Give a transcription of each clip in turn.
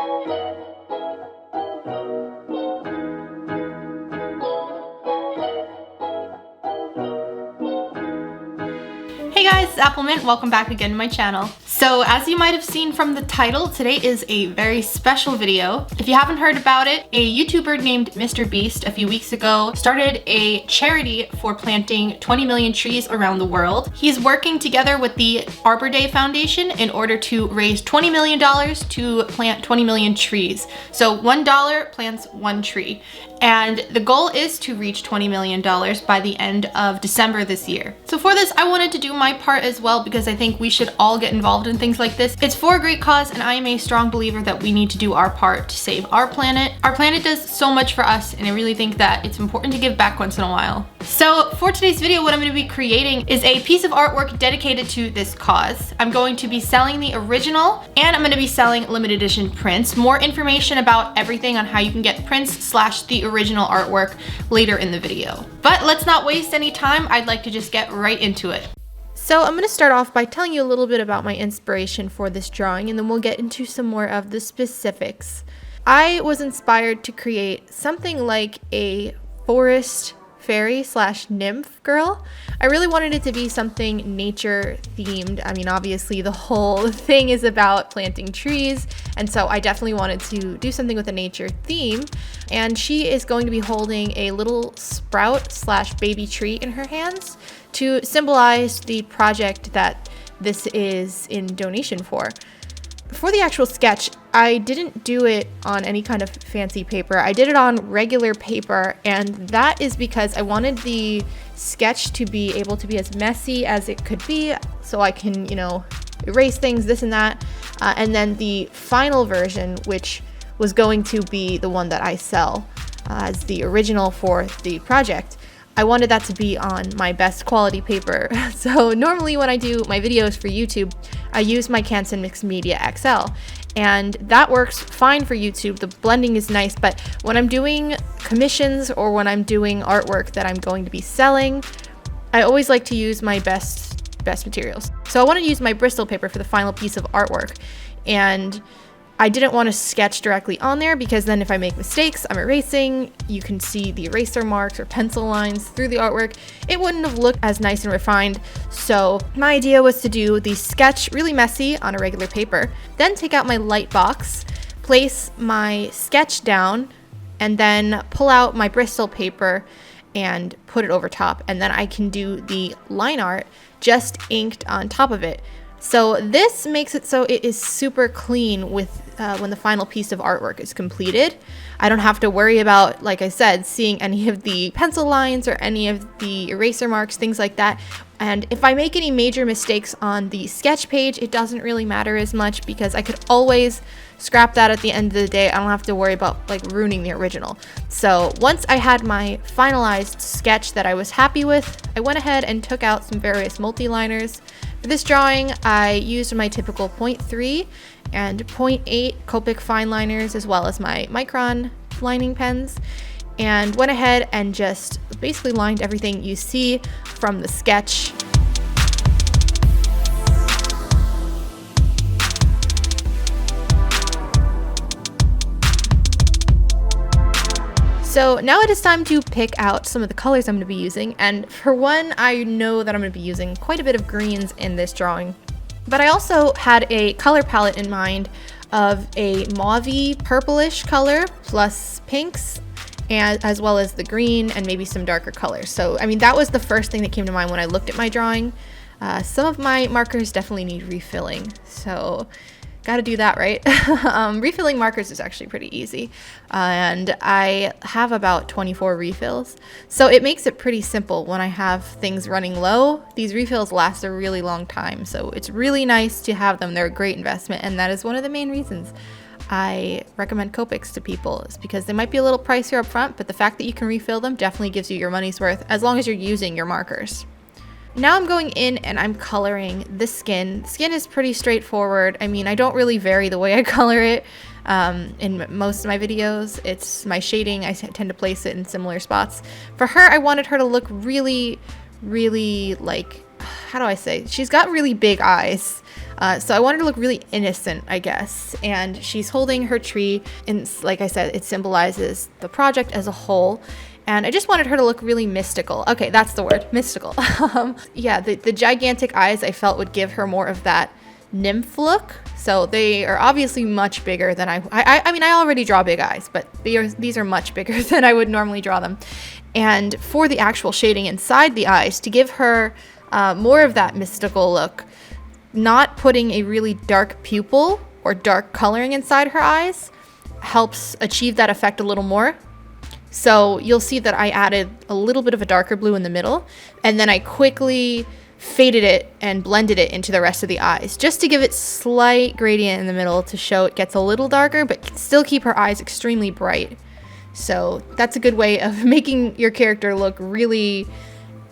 Hey guys, it's Appleminte. Welcome back again to my channel. So as you might have seen from the title, today is a very special video. If you haven't heard about it, a YouTuber named Mr. Beast a few weeks ago started a charity for planting 20 million trees around the world. He's working together with the Arbor Day Foundation in order to raise $20 million to plant 20 million trees. So $1 plants one tree. And the goal is to reach $20 million by the end of December this year. So for this, I wanted to do my part as well because I think we should all get involved in things like this. It's for a great cause, and I am a strong believer that we need to do our part to save our planet. Our planet does so much for us, and I really think that it's important to give back once in a while. So for today's video, what I'm going to be creating is a piece of artwork dedicated to this cause. I'm going to be selling the original, and I'm going to be selling limited edition prints. More information about everything on how you can get prints / the original artwork later in the video. But let's not waste any time. I'd like to just get right into it. So I'm going to start off by telling you a little bit about my inspiration for this drawing, and then we'll get into some more of the specifics. I was inspired to create something like a forest fairy / nymph girl. I really wanted it to be something nature themed. I mean, obviously the whole thing is about planting trees, and so I definitely wanted to do something with a nature theme. And she is going to be holding a little sprout / baby tree in her hands to symbolize the project that this is in donation for. For the actual sketch, I didn't do it on any kind of fancy paper. I did it on regular paper, and that is because I wanted the sketch to be able to be as messy as it could be, so I can, erase things, this and that. And then the final version, which was going to be the one that I sell as the original for the project, I wanted that to be on my best quality paper. So normally when I do my videos for YouTube, I use my Canson Mixed Media XL, and that works fine for YouTube. The blending is nice, but when I'm doing commissions or when I'm doing artwork that I'm going to be selling, I always like to use my best materials. So I want to use my Bristol paper for the final piece of artwork, and I didn't want to sketch directly on there because then if I make mistakes, I'm erasing, you can see the eraser marks or pencil lines through the artwork. It wouldn't have looked as nice and refined. So my idea was to do the sketch really messy on a regular paper, then take out my light box, place my sketch down, and then pull out my Bristol paper and put it over top. And then I can do the line art just inked on top of it. So this makes it so it is super clean with when the final piece of artwork is completed. I don't have to worry about, like I said, seeing any of the pencil lines or any of the eraser marks, things like that. And if I make any major mistakes on the sketch page, it doesn't really matter as much because I could always scrap that at the end of the day. I don't have to worry about ruining the original. So once I had my finalized sketch that I was happy with, I went ahead and took out some various multi-liners. For this drawing, I used my typical 0.3 and 0.8 Copic fine liners as well as my Micron lining pens, and went ahead and just basically lined everything you see from the sketch. So now it is time to pick out some of the colors I'm going to be using, and for one, I know that I'm going to be using quite a bit of greens in this drawing, but I also had a color palette in mind of a mauvey purplish color plus pinks, and as well as the green and maybe some darker colors. So I mean, that was the first thing that came to mind when I looked at my drawing. Some of my markers definitely need refilling, so gotta do that, right? Refilling markers is actually pretty easy, and I have about 24 refills, so it makes it pretty simple. When I have things running low, these refills last a really long time, so it's really nice to have them. They're a great investment, and that is one of the main reasons I recommend Copics to people, is because they might be a little pricier up front, but the fact that you can refill them definitely gives you your money's worth as long as you're using your markers. Now I'm going in and I'm coloring the skin. The skin is pretty straightforward. I mean, I don't really vary the way I color it in most of my videos. It's my shading. I tend to place it in similar spots. For her, I wanted her to look really, really like, how do I say? She's got really big eyes. So I wanted to look really innocent, I guess. And she's holding her tree, and like I said, it symbolizes the project as a whole. And I just wanted her to look really mystical. Okay, that's the word, mystical. Yeah, the gigantic eyes I felt would give her more of that nymph look. So they are obviously much bigger than I mean, I already draw big eyes, but these are much bigger than I would normally draw them. And for the actual shading inside the eyes, to give her more of that mystical look, not putting a really dark pupil or dark coloring inside her eyes helps achieve that effect a little more. So you'll see that I added a little bit of a darker blue in the middle, and then I quickly faded it and blended it into the rest of the eyes, just to give it slight gradient in the middle to show it gets a little darker, but still keep her eyes extremely bright. So that's a good way of making your character look really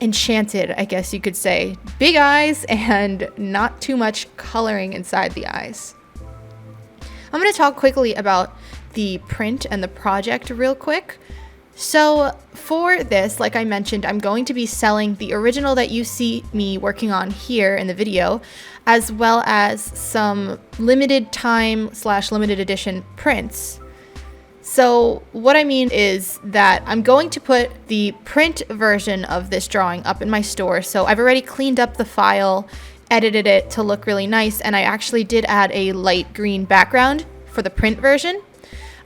enchanted, I guess you could say. Big eyes and not too much coloring inside the eyes. I'm going to talk quickly about the print and the project real quick. So for this, like I mentioned, I'm going to be selling the original that you see me working on here in the video, as well as some limited time / limited edition prints. So what I mean is that I'm going to put the print version of this drawing up in my store. So I've already cleaned up the file, edited it to look really nice, and I actually did add a light green background for the print version.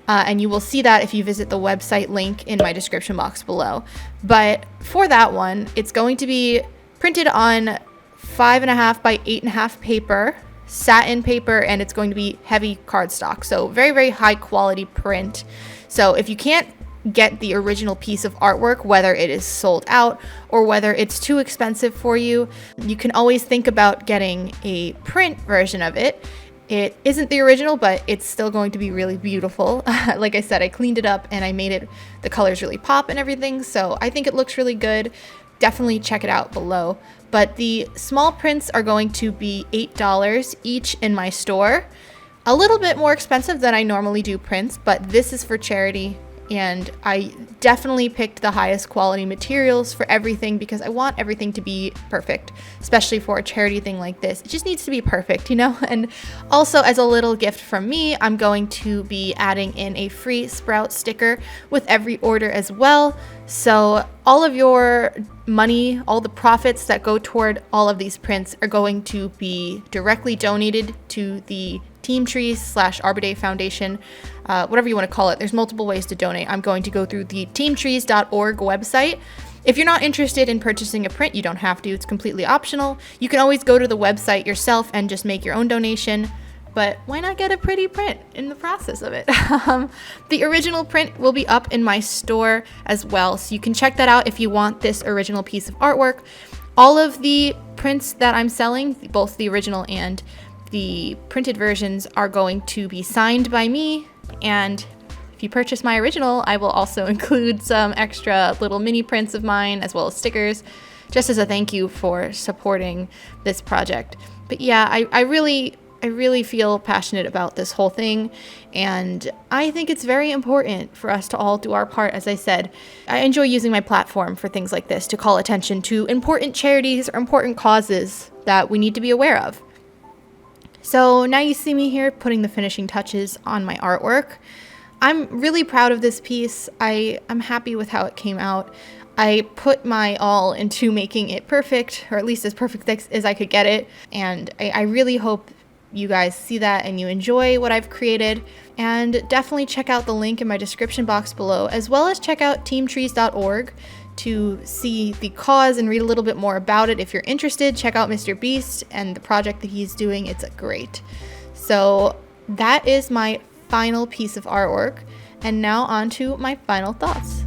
And you will see that if you visit the website link in my description box below. But for that one, it's going to be printed on 5.5 by 8.5 paper, satin paper, and it's going to be heavy cardstock. So very, very high quality print. So if you can't get the original piece of artwork, whether it is sold out or whether it's too expensive for you, you can always think about getting a print version of it. It isn't the original, but it's still going to be really beautiful. Like I said, I cleaned it up and I made it, the colors really pop and everything. So I think it looks really good. Definitely check it out below. But the small prints are going to be $8 each in my store. A little bit more expensive than I normally do prints, but this is for charity. And I definitely picked the highest quality materials for everything because I want everything to be perfect, especially for a charity thing like this. It just needs to be perfect, you know? And also, as a little gift from me, I'm going to be adding in a free Sprout sticker with every order as well. So all of your money, all the profits that go toward all of these prints are going to be directly donated to the teamtrees / Arbor Day Foundation, whatever you want to call it. There's multiple ways to donate. I'm going to go through the teamtrees.org website. If you're not interested in purchasing a print, you don't have to. It's completely optional. You can always go to the website yourself and just make your own donation. But why not get a pretty print in the process of it? The original print will be up in my store as well, so you can check that out if you want this original piece of artwork. All of the prints that I'm selling, both the original and the printed versions, are going to be signed by me, and if you purchase my original, I will also include some extra little mini prints of mine as well as stickers, just as a thank you for supporting this project. But yeah, I really feel passionate about this whole thing, and I think it's very important for us to all do our part. As I said, I enjoy using my platform for things like this to call attention to important charities or important causes that we need to be aware of. So now you see me here putting the finishing touches on my artwork. I'm really proud of this piece. I'm happy with how it came out. I put my all into making it perfect, or at least as perfect as I could get it. And I really hope you guys see that and you enjoy what I've created. And definitely check out the link in my description box below, as well as check out teamtrees.org to see the cause and read a little bit more about it. If you're interested, check out Mr. Beast and the project that he's doing. It's great. So that is my final piece of artwork. And now on to my final thoughts.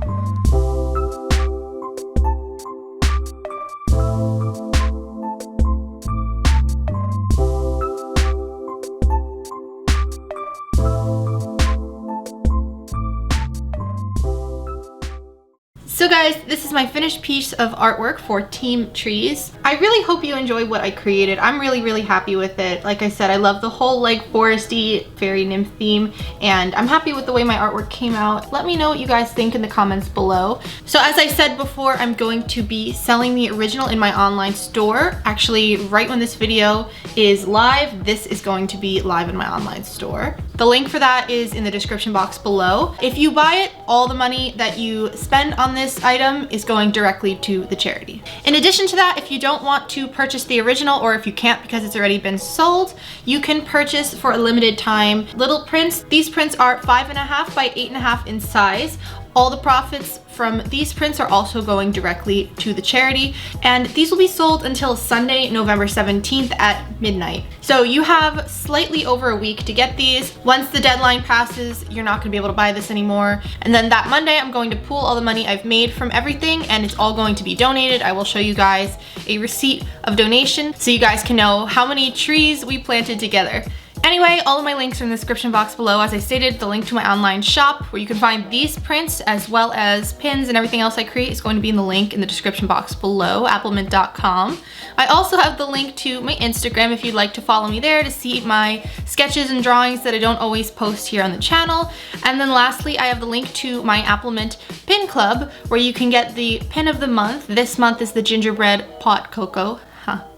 So guys, this is my finished piece of artwork for Team Trees. I really hope you enjoy what I created. I'm really happy with it. Like I said, I love the whole like foresty fairy nymph theme, and I'm happy with the way my artwork came out. Let me know what you guys think in the comments below. So as I said before, I'm going to be selling the original in my online store. Actually, right when this video is live, this is going to be live in my online store. The link for that is in the description box below. If you buy it, all the money that you spend on this item is going directly to the charity. In addition to that, if you don't want to purchase the original, or if you can't because it's already been sold, you can purchase for a limited time little prints. These prints are 5.5 by 8.5 in size. All the profits from these prints are also going directly to the charity, and these will be sold until Sunday, November 17th at midnight. So you have slightly over a week to get these. Once the deadline passes, you're not gonna be able to buy this anymore. And then that Monday, I'm going to pool all the money I've made from everything, and it's all going to be donated. I will show you guys a receipt of donation so you guys can know how many trees we planted together. Anyway, all of my links are in the description box below. As I stated, the link to my online shop where you can find these prints as well as pins and everything else I create is going to be in the link in the description box below, appleminte.com. I also have the link to my Instagram if you'd like to follow me there to see my sketches and drawings that I don't always post here on the channel. And then lastly, I have the link to my Appleminte pin club where you can get the pin of the month. This month is the gingerbread pot cocoa.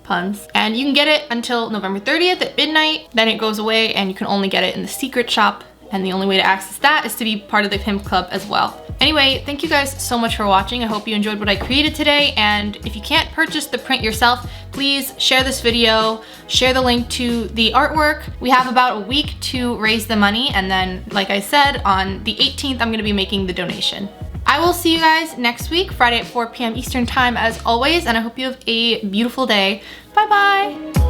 Puns. And you can get it until November 30th at midnight, then it goes away and you can only get it in the secret shop, and the only way to access that is to be part of the pimp club as well. Anyway, thank you guys so much for watching. I hope you enjoyed what I created today, and if you can't purchase the print yourself, please share this video, share the link to the artwork. We have about a week to raise the money, and then like I said, on the 18th I'm gonna be making the donation. I will see you guys next week, Friday at 4 p.m. Eastern time as always, and I hope you have a beautiful day. Bye bye!